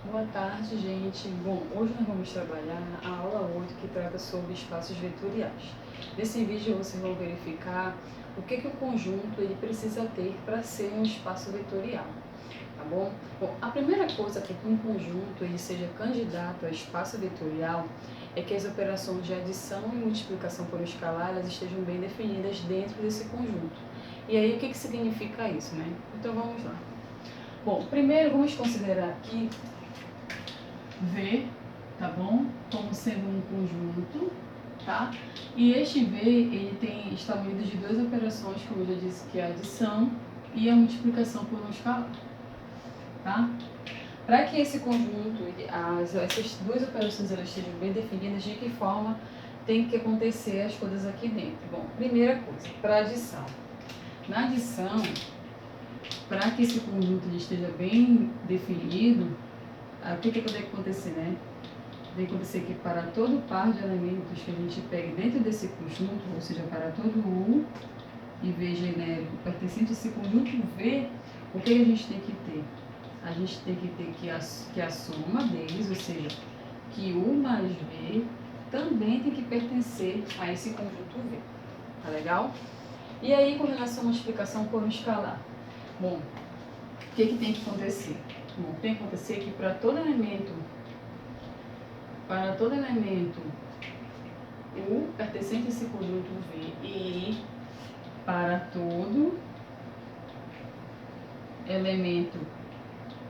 Boa tarde, gente. Bom, hoje nós vamos trabalhar a aula 8 que trata sobre espaços vetoriais. Nesse vídeo vocês vão verificar o que o conjunto ele precisa ter para ser um espaço vetorial, tá bom? Bom, a primeira coisa para que um conjunto ele seja candidato a espaço vetorial é que as operações de adição e multiplicação por um escalar elas estejam bem definidas dentro desse conjunto. E aí o que significa isso, né? Então vamos lá. Bom, primeiro vamos considerar aqui V, tá bom? Como sendo um conjunto, tá? E este V, ele está unido de duas operações, como eu já disse, que é a adição e a multiplicação por um escalar, tá? Para que esse conjunto, essas duas operações elas estejam bem definidas, de que forma tem que acontecer as coisas aqui dentro? Bom, primeira coisa, para adição. Na adição, para que esse conjunto ele esteja bem definido, o que tem que acontecer, né? Tem que acontecer que para todo par de elementos que a gente pegue dentro desse conjunto, ou seja, para todo U e V genérico pertencente a esse conjunto V, o que a gente tem que ter? A gente tem que ter que a soma deles, ou seja, que U mais V também tem que pertencer a esse conjunto V. Tá legal? E aí, com relação à multiplicação por um escalar? Bom, o que tem que acontecer? Bom, tem que acontecer que para todo elemento U pertencente a esse conjunto V e para todo elemento,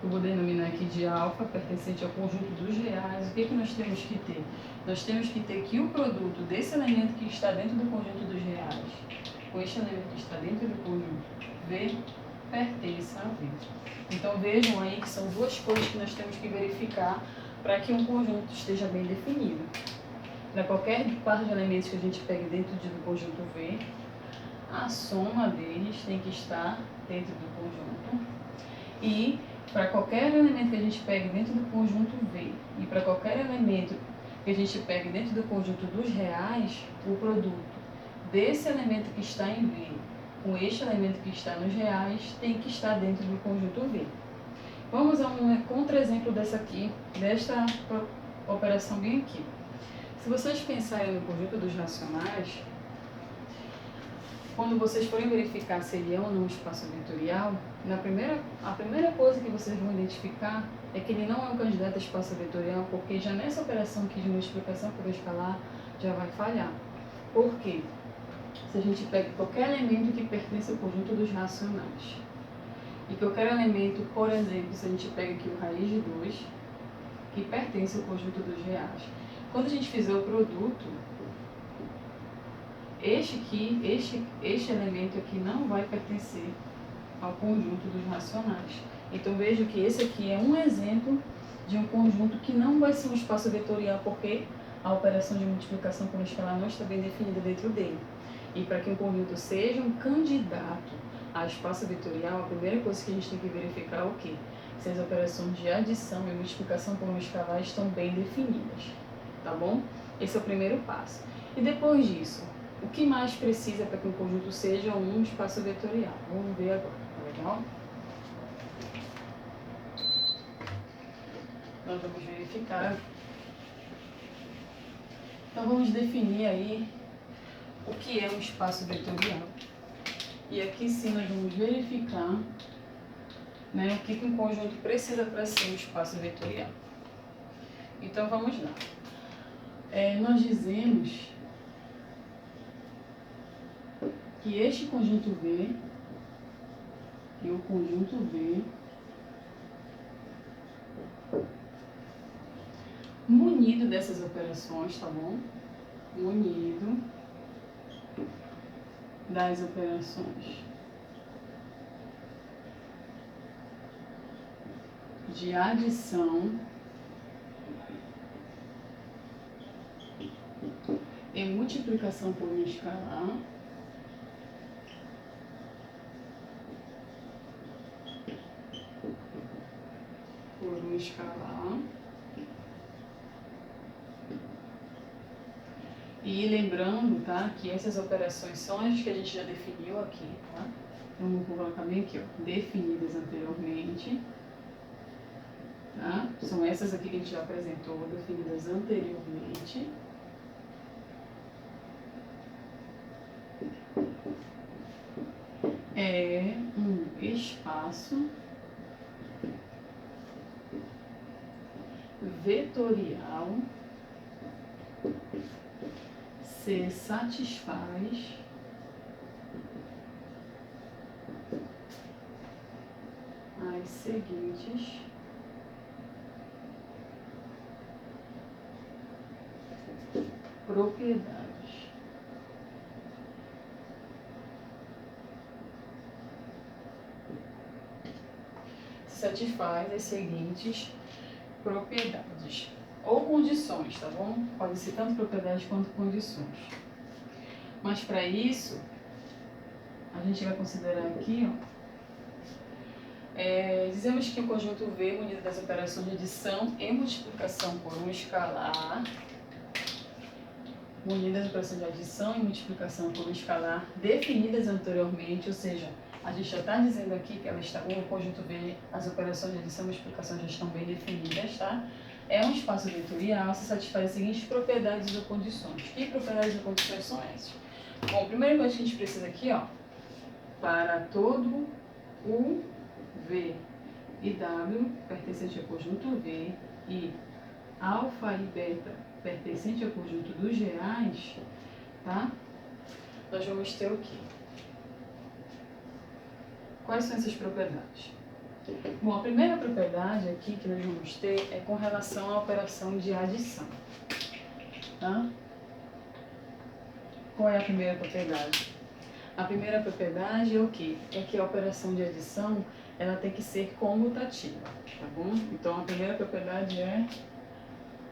eu vou denominar aqui de alfa, pertencente ao conjunto dos reais, o que nós temos que ter? Nós temos que ter que o produto desse elemento que está dentro do conjunto dos reais com este elemento que está dentro do conjunto V pertence a V. Então vejam aí que são duas coisas que nós temos que verificar para que um conjunto esteja bem definido. Para qualquer par de elementos que a gente pegue dentro do conjunto V, a soma deles tem que estar dentro do conjunto. E para qualquer elemento que a gente pegue dentro do conjunto V e para qualquer elemento que a gente pegue dentro do conjunto dos reais, o produto desse elemento que está em V com este elemento que está nos reais tem que estar dentro do conjunto V. Vamos a um contra-exemplo desta operação bem aqui. Se vocês pensarem no conjunto dos racionais, quando vocês forem verificar se ele é ou não um espaço vetorial, a primeira coisa que vocês vão identificar é que ele não é um candidato a espaço vetorial, porque já nessa operação aqui de multiplicação por escalar já vai falhar. Por quê? Se a gente pega qualquer elemento que pertence ao conjunto dos racionais, e qualquer elemento, por exemplo, se a gente pega aqui o raiz de 2, que pertence ao conjunto dos reais. Quando a gente fizer o produto, este elemento aqui não vai pertencer ao conjunto dos racionais. Então veja que esse aqui é um exemplo de um conjunto que não vai ser um espaço vetorial, porque a operação de multiplicação por escalar não está bem definida dentro dele. E para que um conjunto seja um candidato a espaço vetorial, a primeira coisa que a gente tem que verificar é o quê? Se as operações de adição e multiplicação por um escalar estão bem definidas, tá bom? Esse é o primeiro passo. E depois disso, o que mais precisa para que um conjunto seja um espaço vetorial? Vamos ver agora, tá legal? Nós vamos verificar. Então vamos definir aí o que é um espaço vetorial. E aqui sim nós vamos verificar, né, o que um conjunto precisa para ser um espaço vetorial. Então vamos lá. Nós dizemos que este conjunto V e o conjunto V munido dessas operações, tá bom? Munido das operações de adição e multiplicação por um escalar e lembrando, tá, que essas operações são as que a gente já definiu aqui, tá? Então, vou colocar bem aqui, ó, definidas anteriormente, tá? são essas aqui que a gente já apresentou, definidas anteriormente. É um espaço vetorial se satisfaz as seguintes propriedades. Satisfaz as seguintes propriedades ou condições, tá bom? Pode ser tanto propriedades quanto condições. Mas para isso, a gente vai considerar aqui, ó, dizemos que o conjunto V, munido das operações de adição e multiplicação por um escalar, munido das operações de adição e multiplicação por um escalar definidas anteriormente, ou seja, a gente já está dizendo aqui que o conjunto V, as operações de adição e multiplicação já estão bem definidas, tá? É um espaço vetorial, se satisfaz as seguintes propriedades ou condições. Que propriedades ou condições são essas? Bom, a primeira coisa que a gente precisa aqui, ó, para todo o V e W pertencente ao conjunto V e alfa e beta pertencente ao conjunto dos reais, tá? Nós vamos ter o quê? Quais são essas propriedades? Bom, a primeira propriedade aqui que nós vamos ter é com relação à operação de adição, tá? Qual é a primeira propriedade? A primeira propriedade é o quê? É que a operação de adição, ela tem que ser comutativa, tá bom? Então, a primeira propriedade é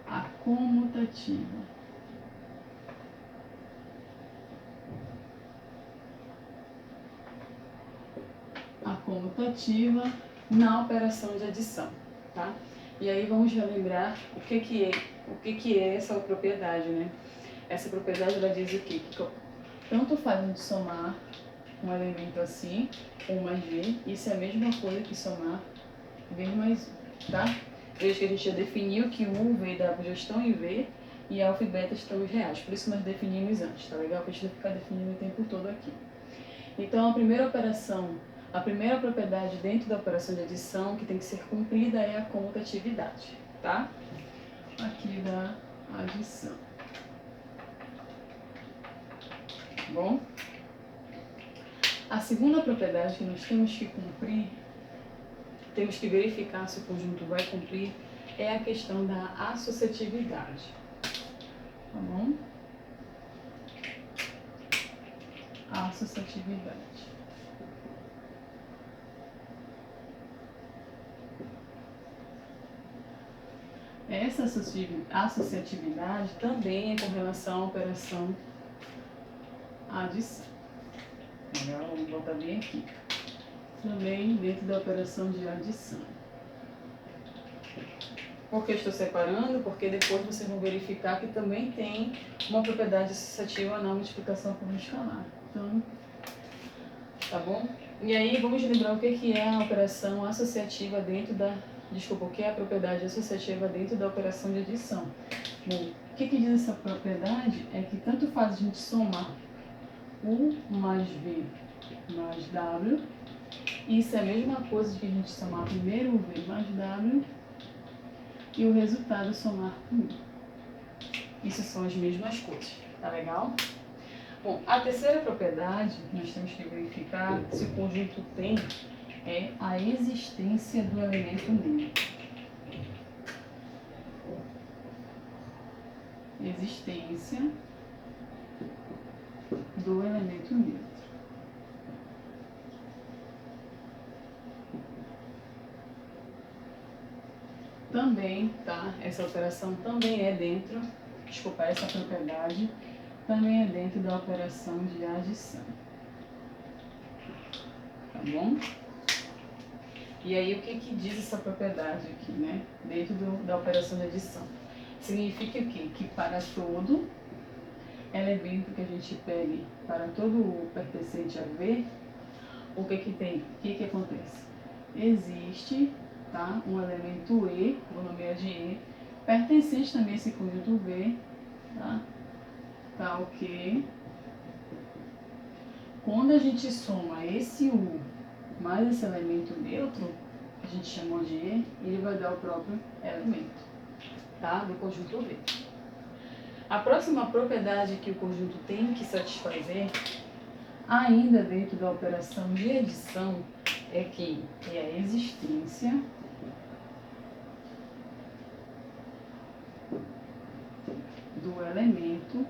a comutativa. A comutativa na operação de adição, tá? E aí vamos relembrar o que é essa propriedade, né? Essa propriedade, ela diz o quê? Que tanto faz a gente somar um elemento assim, 1 mais V, isso é a mesma coisa que somar V mais U, tá? Veja que a gente já definiu que U, V e W já estão em V e alfa e beta estão em reais, por isso que nós definimos antes, tá legal? Pra gente não ficar definindo o tempo todo aqui. Então, a primeira operação, a primeira propriedade dentro da operação de adição que tem que ser cumprida é a comutatividade, tá? Aqui da adição. Bom? A segunda propriedade que nós temos que cumprir, temos que verificar se o conjunto vai cumprir, é a questão da associatividade. Tá bom? Associatividade. Essa associatividade também é com relação à operação adição. Legal? Vamos botar bem aqui. Também dentro da operação de adição. Por que estou separando? Porque depois vocês vão verificar que também tem uma propriedade associativa na multiplicação por um escalar. Então, tá bom? E aí vamos lembrar o que é a operação associativa dentro da... Desculpa, o que é a propriedade associativa dentro da operação de adição? Bom, o que diz essa propriedade? É que tanto faz a gente somar U mais V mais W. Isso é a mesma coisa que a gente somar primeiro o V mais W e o resultado somar com U. Isso são as mesmas coisas, tá legal? Bom, a terceira propriedade que nós temos que verificar se o conjunto tem é a existência do elemento neutro. Existência do elemento neutro. Também, tá? Essa operação também é dentro, desculpa, essa propriedade também é dentro da operação de adição. Tá bom? E aí, o que diz essa propriedade aqui, né? Dentro da operação de adição. Significa o quê? Que para todo elemento que a gente pegue, para todo o pertencente a V, o que tem? O que acontece? Existe, tá? Um elemento E, vou nomear pertencente também a esse conjunto V, tá? Tá ok. Quando a gente soma esse U mais esse elemento neutro, que a gente chamou de E, ele vai dar o próprio elemento, tá? Do conjunto V. A próxima propriedade que o conjunto tem que satisfazer, ainda dentro da operação de adição, é a existência do elemento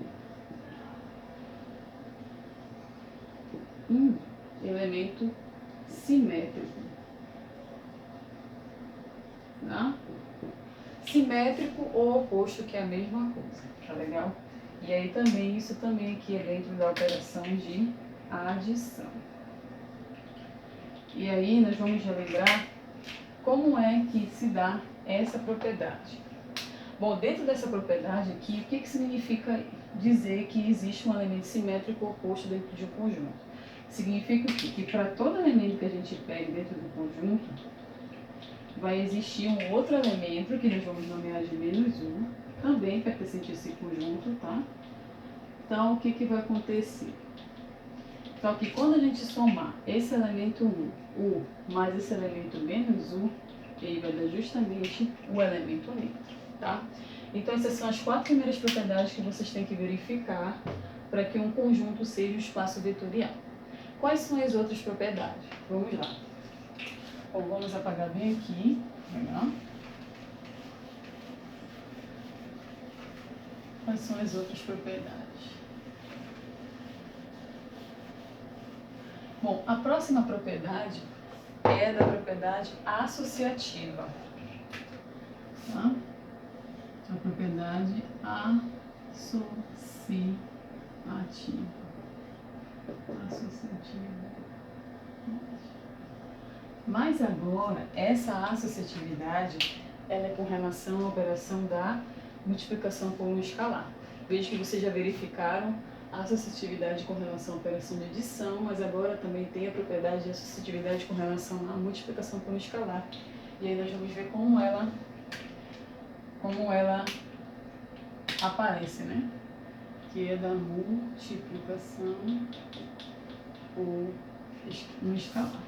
simétrico. Tá? Simétrico ou oposto, que é a mesma coisa, tá legal? E aí também, isso também aqui é dentro da operação de adição. E aí nós vamos relembrar como é que se dá essa propriedade. Bom, dentro dessa propriedade aqui, o que significa dizer que existe um elemento simétrico oposto dentro de um conjunto? Significa que para todo elemento que a gente pegue dentro do conjunto, vai existir um outro elemento que nós vamos nomear de -1, também pertencente a esse conjunto, tá? Então, o que vai acontecer? Então, que quando a gente somar esse elemento 1, U, mais esse elemento -1, ele vai dar justamente o elemento neutro, tá? Então, essas são as 4 primeiras propriedades que vocês têm que verificar para que um conjunto seja um espaço vetorial. Quais são as outras propriedades? Vamos lá. Bom, vamos apagar bem aqui. Legal. Quais são as outras propriedades? Bom, a próxima propriedade é da propriedade associativa. Tá? A propriedade associativa. Mas agora, essa associatividade, ela é com relação à operação da multiplicação por um escalar. Vejo que vocês já verificaram a associatividade com relação à operação de adição, mas agora também tem a propriedade de associatividade com relação à multiplicação por um escalar. E aí nós vamos ver como ela aparece, né? Que é da multiplicação por um escalar.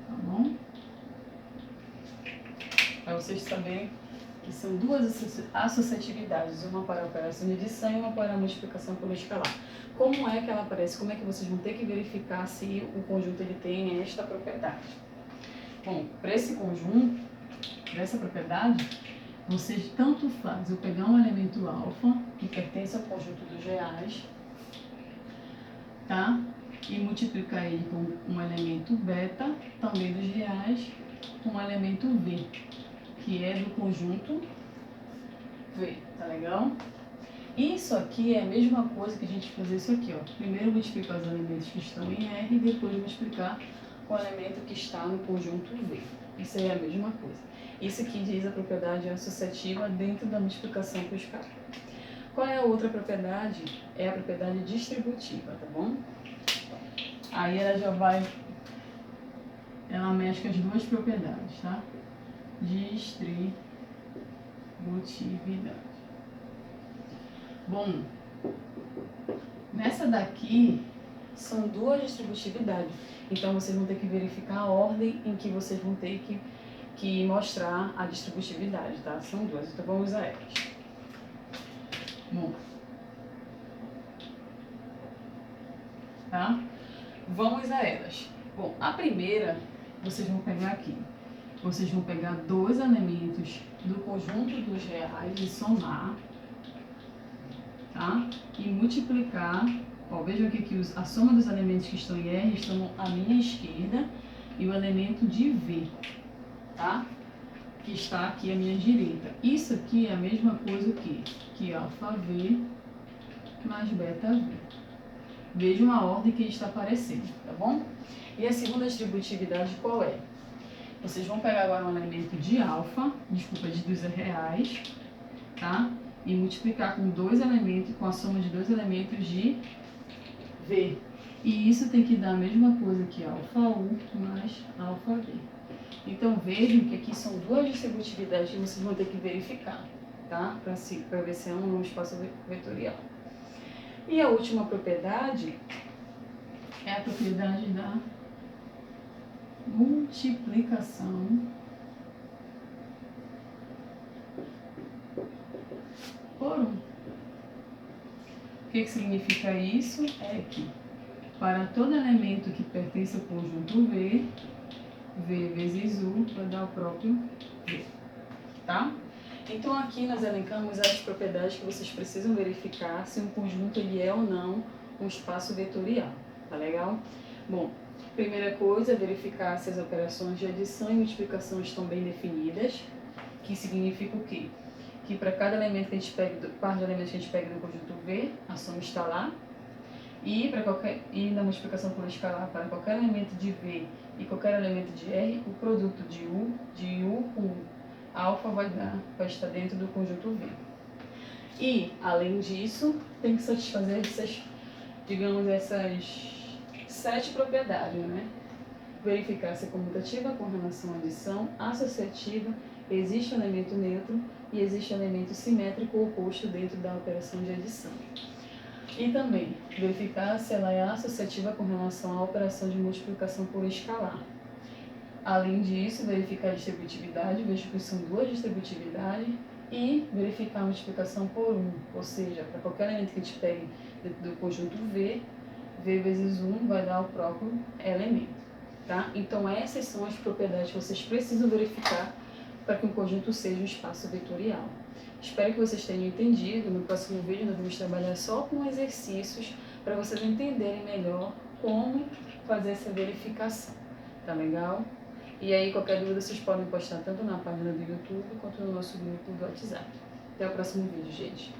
Tá bom? Para vocês saberem que são duas associatividades, uma para a operação de adição e uma para a multiplicação por um escalar. Como é que ela aparece? Como é que vocês vão ter que verificar se o conjunto ele tem esta propriedade? Bom, para esse conjunto, para essa propriedade, vocês tanto faz eu pegar um elemento alfa, que pertence ao conjunto dos reais, tá? E multiplicar ele com um elemento beta, também dos reais, com um elemento V, que é do conjunto V, tá legal? Isso aqui é a mesma coisa que a gente fazer isso aqui, ó. Primeiro multiplicar os elementos que estão em R e depois multiplicar o elemento que está no conjunto V. Isso aí é a mesma coisa. Isso aqui diz a propriedade associativa dentro da multiplicação por escalar. Qual é a outra propriedade? É a propriedade distributiva, tá bom? Aí ela mexe com as duas propriedades, tá? Distributividade. Bom, nessa daqui são duas distributividades. Então vocês vão ter que verificar a ordem em que vocês vão ter que mostrar a distributividade, tá? São duas, então vamos a elas. Bom, tá? Vamos a elas. Bom, a primeira, vocês vão pegar aqui. Vocês vão pegar dois elementos do conjunto dos reais e somar, tá? E multiplicar. Ó, vejam aqui que a soma dos elementos que estão em R estão à minha esquerda e o elemento de V, tá? Que está aqui à minha direita. Isso aqui é a mesma coisa que alfa V mais beta V. Vejam a ordem que está aparecendo, tá bom? E a segunda distributividade qual é? Vocês vão pegar agora um elemento de alfa, de dos reais, tá? E multiplicar com com a soma de dois elementos de V. E isso tem que dar a mesma coisa que alfa U mais alfa V. Então vejam que aqui são duas distributividades que vocês vão ter que verificar, tá? Para ver se é um espaço vetorial. E a última propriedade é a propriedade da multiplicação por 1. O que significa isso? É que para todo elemento que pertence ao conjunto V, V vezes U vai dar o próprio V, tá? Então aqui nós elencamos as propriedades que vocês precisam verificar se um conjunto ele é ou não um espaço vetorial, tá legal? Bom, primeira coisa é verificar se as operações de adição e multiplicação estão bem definidas, que significa o quê? Que para cada elemento que a gente pega, par de elementos que a gente pega no conjunto V, a soma está lá, e na multiplicação por escalar para qualquer elemento de V e qualquer elemento de R, o produto de U com alfa vai estar dentro do conjunto V. E, além disso, tem que satisfazer essas 7 propriedades, né? Verificar se é comutativa com relação à adição, associativa, existe um elemento neutro e existe um elemento simétrico oposto dentro da operação de adição. E também verificar se ela é associativa com relação à operação de multiplicação por escalar. Além disso, verificar a distributividade, vejo que são duas distributividades, e verificar a multiplicação por 1, ou seja, para qualquer elemento que a gente pegue do conjunto V, V vezes 1 vai dar o próprio elemento, tá? Então essas são as propriedades que vocês precisam verificar para que um conjunto seja um espaço vetorial. Espero que vocês tenham entendido. No próximo vídeo nós vamos trabalhar só com exercícios para vocês entenderem melhor como fazer essa verificação, tá legal? E aí, qualquer dúvida, vocês podem postar tanto na página do YouTube quanto no nosso grupo do WhatsApp. Até o próximo vídeo, gente.